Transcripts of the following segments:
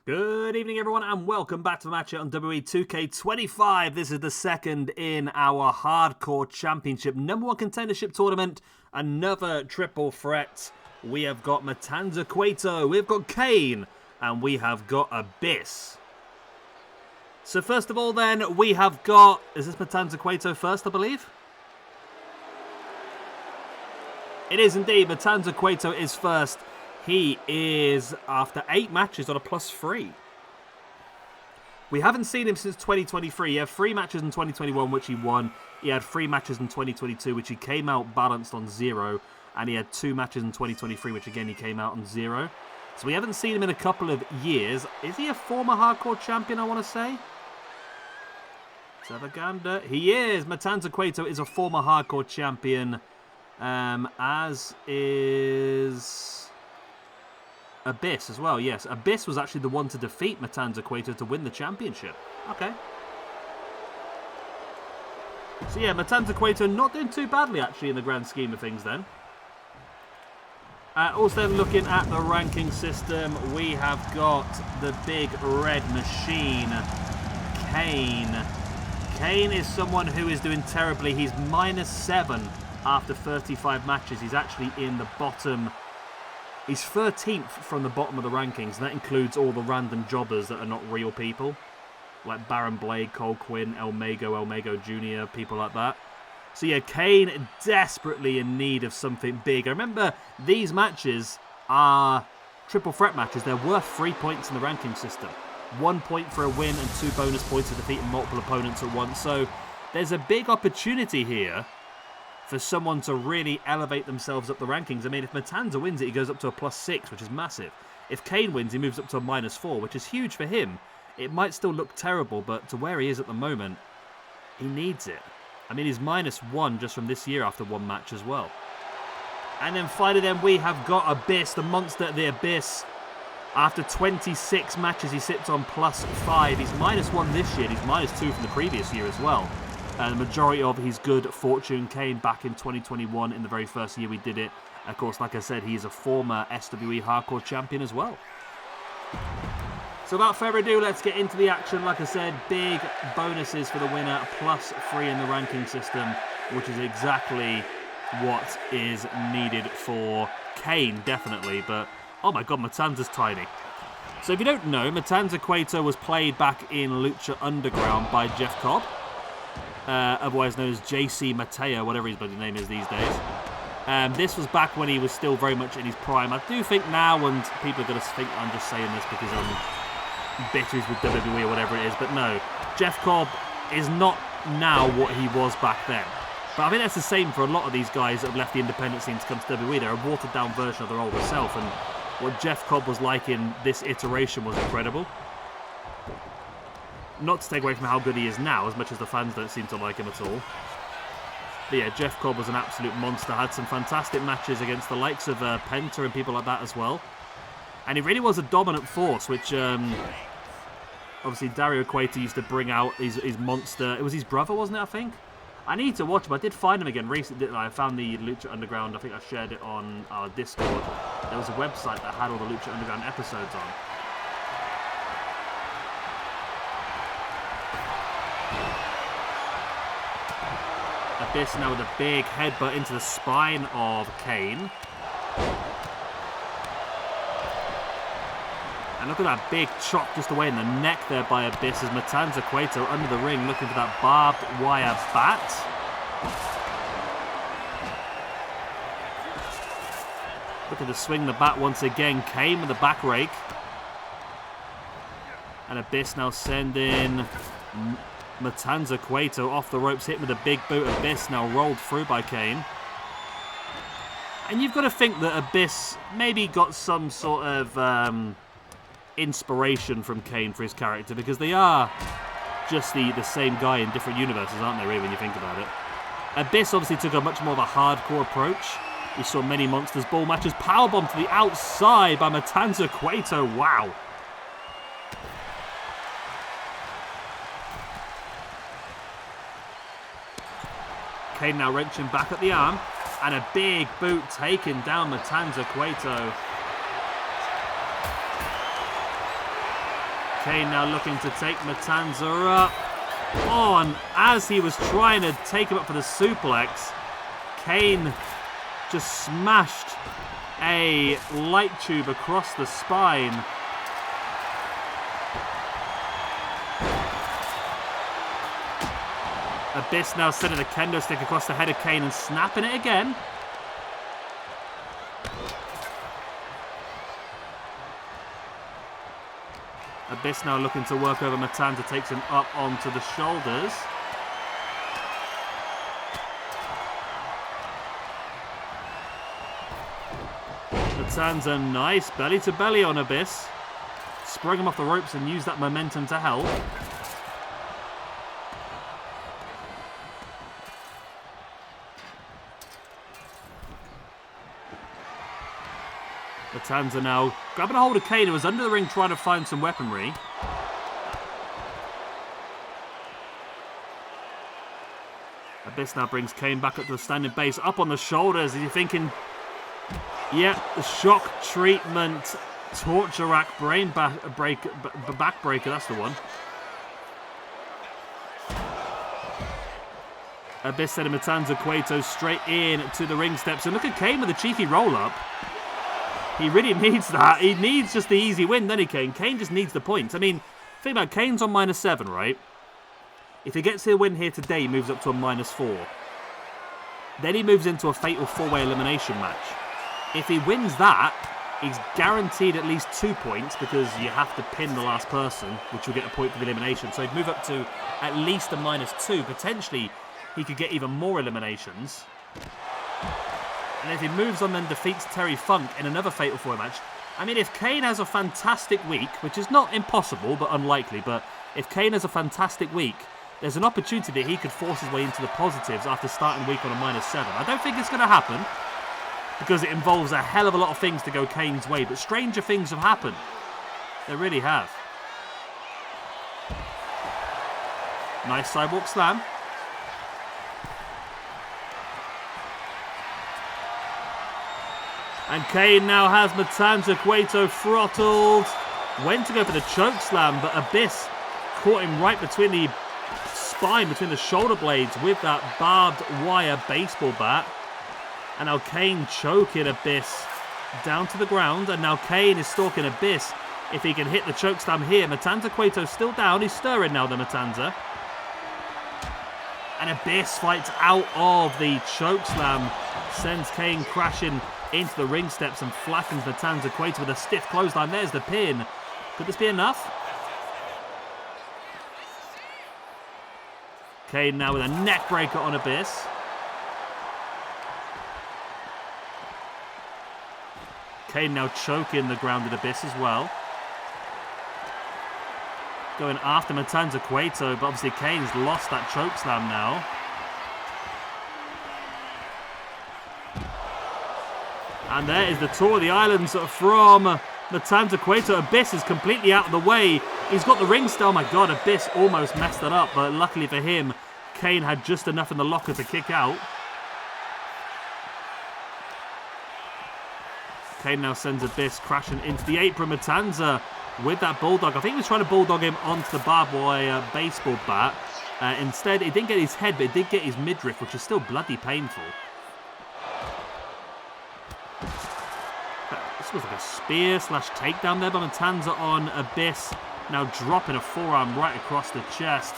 Good evening, everyone, and welcome back to the match on WWE 2K25. This is the second in our Hardcore Championship #1 contendership tournament. Another triple threat. We have got Matanza Cueto, we've got Kane, and we have got Abyss. So first of all, then, we have got... Is this Matanza Cueto first, I believe? It is indeed. Matanza Cueto is first. He is, after 8 matches, on a +3. We haven't seen him since 2023. He had 3 matches in 2021, which he won. He had 3 matches in 2022, which he came out balanced on 0. And he had 2 matches in 2023, which again he came out on 0. So we haven't seen him in a couple of years. Is he a former hardcore champion, I want to say? Savaganda. He is. Matanza Cueto is a former hardcore champion. As is... Abyss as well, yes. Abyss was actually the one to defeat Matanza Cueto to win the championship. Okay. So yeah, Matanza Cueto not doing too badly actually in the grand scheme of things then. Also looking at the ranking system, we have got the big red machine, Kane. Kane is someone who is doing terribly. He's -7 after 35 matches. He's actually in the bottom... He's 13th from the bottom of the rankings, and that includes all the random jobbers that are not real people. Like Baron Blade, Cole Quinn, El Mago Jr., people like that. So yeah, Kane desperately in need of something big. I remember these matches are triple threat matches. They're worth 3 points in the ranking system. 1 point for a win and 2 bonus points for defeating multiple opponents at once. So there's a big opportunity here for someone to really elevate themselves up the rankings. I mean, if Matanza wins it, he goes up to a +6, which is massive. If Kane wins, he moves up to a -4, which is huge for him. It might still look terrible, but to where he is at the moment, he needs it. I mean, he's -1 just from this year after 1 match as well. And then finally, then we have got Abyss, the monster at the Abyss. After 26 matches, he sits on +5. He's -1 this year. He's -2 from the previous year as well. The majority of his good fortune came back in 2021 in the very first year we did it. Of course, like I said, he is a former SWE Hardcore Champion as well. So without further ado, let's get into the action. Like I said, big bonuses for the winner, +3 in the ranking system, which is exactly what is needed for Kane, definitely. But, oh my god, Matanza's tiny. So if you don't know, Matanza Cueto was played back in Lucha Underground by Jeff Cobb. Otherwise known as JC Mateo, whatever his bloody name is these days. This was back when he was still very much in his prime. I do think now, and people are going to think I'm just saying this because I'm bitter with WWE or whatever it is, but no. Jeff Cobb is not now what he was back then. But I think that's the same for a lot of these guys that have left the independent scene to come to WWE. They're a watered-down version of their older self, and what Jeff Cobb was like in this iteration was incredible. Not to take away from how good he is now, as much as the fans don't seem to like him at all. But yeah, Jeff Cobb was an absolute monster. Had some fantastic matches against the likes of Penta and people like that as well. And he really was a dominant force, which obviously Dario Cueto used to bring out his monster. It was his brother, wasn't it, I think? I need to watch him. I did find him again recently. I found the Lucha Underground. I think I shared it on our Discord. There was a website that had all the Lucha Underground episodes on. Abyss now with a big headbutt into the spine of Kane. And look at that big chop just away in the neck there by Abyss as Matanza Cueto under the ring looking for that barbed wire bat. Looking to swing the bat once again. Kane with the back rake. And Abyss now sending Matanza Cueto off the ropes, hit with a big boot. Abyss now rolled through by Kane. And you've got to think that Abyss maybe got some sort of inspiration from Kane for his character, because they are just the same guy in different universes, aren't they, really, when you think about it? Abyss obviously took a much more of a hardcore approach. We saw many Monsters Ball matches. Powerbomb to the outside by Matanza Cueto. Wow. Kane now wrenching back at the arm. And a big boot taking down Matanza Cueto. Kane now looking to take Matanza up. Oh, and as he was trying to take him up for the suplex, Kane just smashed a light tube across the spine. Abyss now sending a kendo stick across the head of Kane and snapping it again. Abyss now looking to work over Matanza, takes him up onto the shoulders. Matanza, nice belly to belly on Abyss. Sprung him off the ropes and used that momentum to help. Matanza now grabbing a hold of Kane, who was under the ring trying to find some weaponry. Abyss now brings Kane back up to the standing base, up on the shoulders. Is he thinking, yeah, the shock treatment, torture rack, backbreaker, that's the one. Abyss sending Matanza Cueto straight in to the ring steps. And look at Kane with a cheeky roll-up. He really needs that. He needs just the easy win, doesn't he, Kane? Kane just needs the points. I mean, think about it, Kane's on -7, right? If he gets a win here today, he moves up to a -4. Then he moves into a fatal 4-way elimination match. If he wins that, he's guaranteed at least 2 points because you have to pin the last person, which will get a point for the elimination. So he'd move up to at least a -2. Potentially, he could get even more eliminations. And if he moves on then defeats Terry Funk in another Fatal 4 match, I mean, if Kane has a fantastic week, which is not impossible but unlikely, but if Kane has a fantastic week, there's an opportunity that he could force his way into the positives after starting the week on a -7. I don't think it's going to happen because it involves a hell of a lot of things to go Kane's way, but stranger things have happened. They really have. Nice sidewalk slam. And Kane now has Matanza Cueto throttled. Went to go for the choke slam, but Abyss caught him right between the spine, between the shoulder blades with that barbed wire baseball bat. And now Kane choking Abyss down to the ground. And now Kane is stalking Abyss. If he can hit the choke slam here, Matanza Cueto still down. He's stirring now, the Matanza. And Abyss fights out of the choke slam. Sends Kane crashing into the ring steps and flattens Matanza Cueto with a stiff clothesline. There's the pin. Could this be enough? Kane now with a neck breaker on Abyss. Kane now choking the grounded Abyss as well. Going after Matanza Cueto, but obviously Kane's lost that choke slam now. And there is the Tour of the Islands from Matanza Cueto. Abyss is completely out of the way. He's got the ring still. Oh my god, Abyss almost messed it up, but luckily for him, Kane had just enough in the locker to kick out. Kane now sends Abyss crashing into the apron. Matanza with that bulldog. I think he was trying to bulldog him onto the barbed wire baseball bat. Instead, it didn't get his head, but it did get his midriff, which is still bloody painful. This was like a spear / takedown there by Matanza on Abyss. Now dropping a forearm right across the chest.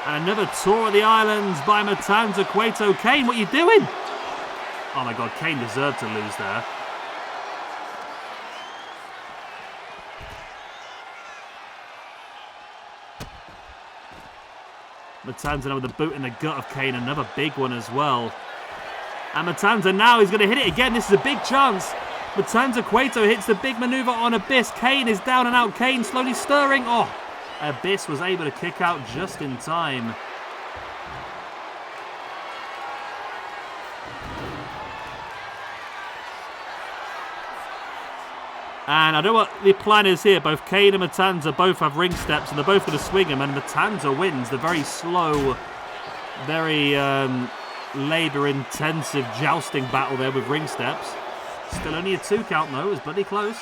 And another Tour of the Islands by Matanza Cueto. Kane, what are you doing? Oh my god, Kane deserved to lose there. Matanza now with the boot in the gut of Kane, another big one as well. And Matanza now is going to hit it again. This is a big chance. Matanza Cueto hits the big maneuver on Abyss. Kane is down and out. Kane slowly stirring. Oh, Abyss was able to kick out just in time. And I don't know what the plan is here. Both Kane and Matanza both have ring steps, and they're both going to swing him. And Matanza wins the very slow, very labour-intensive jousting battle there with ring steps. Still only a 2 count though, it was bloody close.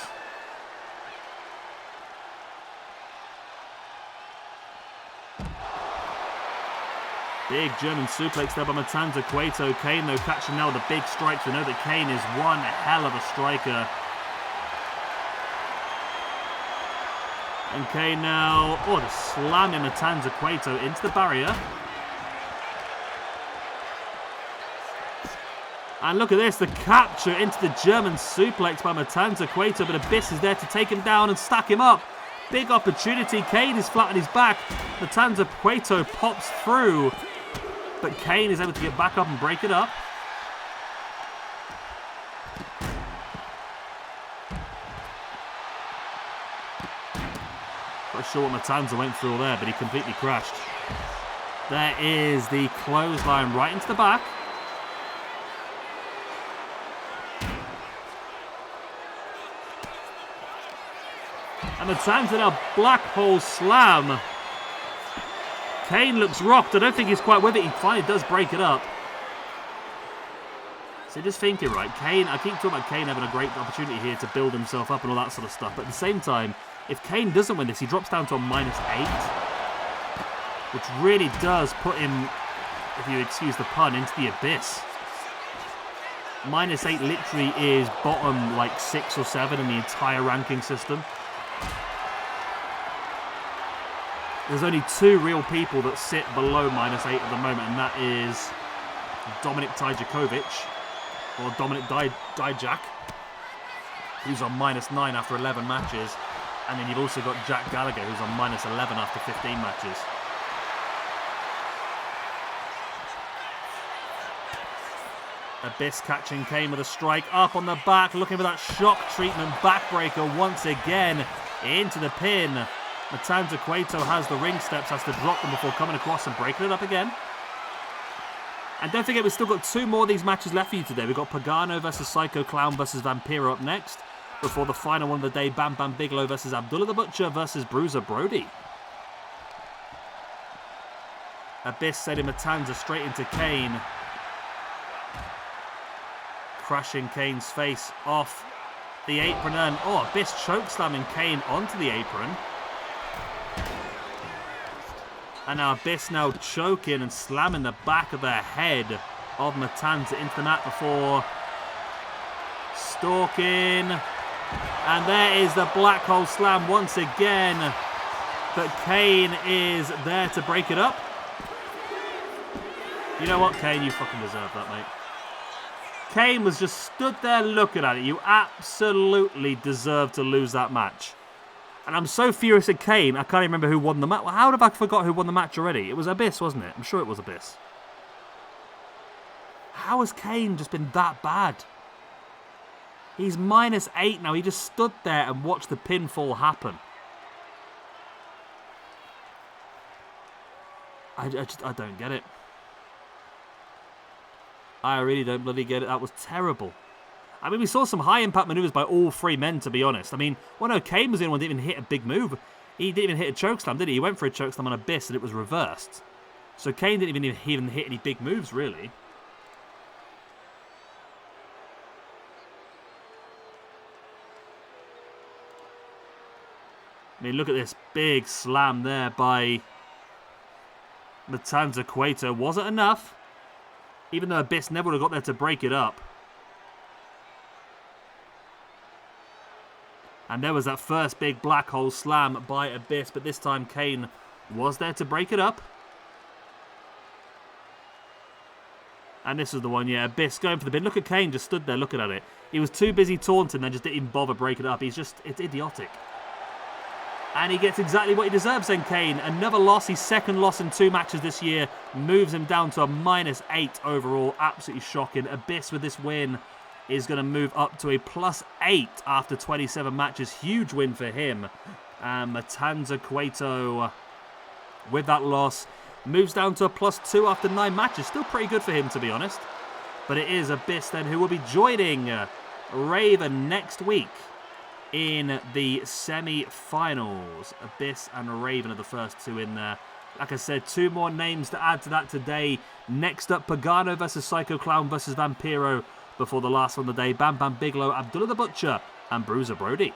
Big German suplex there by Matanza Cueto. Kane though catching now with the big strikes. We know that Kane is one hell of a striker. And Kane now, oh, the slamming Matanza Cueto into the barrier. And look at this, the capture into the German suplex by Matanza Cueto, but Abyss is there to take him down and stack him up. Big opportunity, Kane is flat on his back. Matanza Cueto pops through, but Kane is able to get back up and break it up. Not sure what Matanza went through there, but he completely crashed. There is the clothesline right into the back. And Matanza now black hole slam. Kane looks rocked. I don't think he's quite with it. He finally does break it up. So just thinking, right, Kane, I keep talking about Kane having a great opportunity here to build himself up and all that sort of stuff. But at the same time, if Kane doesn't win this, he drops down to a -8. Which really does put him, if you excuse the pun, into the abyss. -8 literally is bottom like 6 or 7 in the entire ranking system. There's only 2 real people that sit below -8 at the moment, and that is Dominik Dijakovic, or Dominik Dijak, who's on -9 after 11 matches, and then you've also got Jack Gallagher, who's on -11 after 15 matches. Abyss catching Kane with a strike up on the back, looking for that shock treatment backbreaker once again into the pin. Matanza Cueto has the ring steps, has to drop them before coming across and breaking it up again. And don't forget, we've still got 2 more of these matches left for you today. We've got Pagano versus Psycho Clown versus Vampiro up next, before the final one of the day, Bam Bam Bigelow versus Abdullah the Butcher versus Bruiser Brody. Abyss sending Matanza straight into Kane. Crashing Kane's face off the apron, and oh, Abyss chokeslamming Kane onto the apron. And now Abyss now choking and slamming the back of the head of Matanza into the mat before stalking. And there is the black hole slam once again. But Kane is there to break it up. You know what, Kane? You fucking deserve that, mate. Kane was just stood there looking at it. You absolutely deserve to lose that match. And I'm so furious at Kane, I can't even remember who won the match. Well, how have I forgot who won the match already? It was Abyss, wasn't it? I'm sure it was Abyss. How has Kane just been that bad? He's -8 now. He just stood there and watched the pinfall happen. I don't get it. I really don't bloody get it. That was terrible. I mean, we saw some high-impact maneuvers by all 3 men, to be honest. I mean, well, no, Kane was the only one that didn't even hit a big move. He didn't even hit a chokeslam, did he? He went for a chokeslam on Abyss, and it was reversed. So Kane didn't even hit any big moves, really. I mean, look at this big slam there by Matanza Cueto. Was it enough? Even though Abyss never would have got there to break it up. And there was that first big black hole slam by Abyss, but this time Kane was there to break it up. And this was the one, yeah, Abyss going for the pin. Look at Kane, just stood there looking at it. He was too busy taunting and just didn't even bother breaking it up. He's just, it's idiotic. And he gets exactly what he deserves then, Kane. Another loss, his 2nd loss in 2 matches this year, moves him down to a -8 overall. Absolutely shocking. Abyss with this win is going to move up to a +8 after 27 matches. Huge win for him. And Matanza Cueto, with that loss, moves down to a +2 after 9 matches. Still pretty good for him, to be honest. But it is Abyss then who will be joining Raven next week in the semi-finals. Abyss and Raven are the first 2 in there. Like I said, 2 more names to add to that today. Next up, Pagano versus Psycho Clown versus Vampiro. before the last on the day, Bam Bam Bigelow, Abdullah the Butcher, and Bruiser Brody.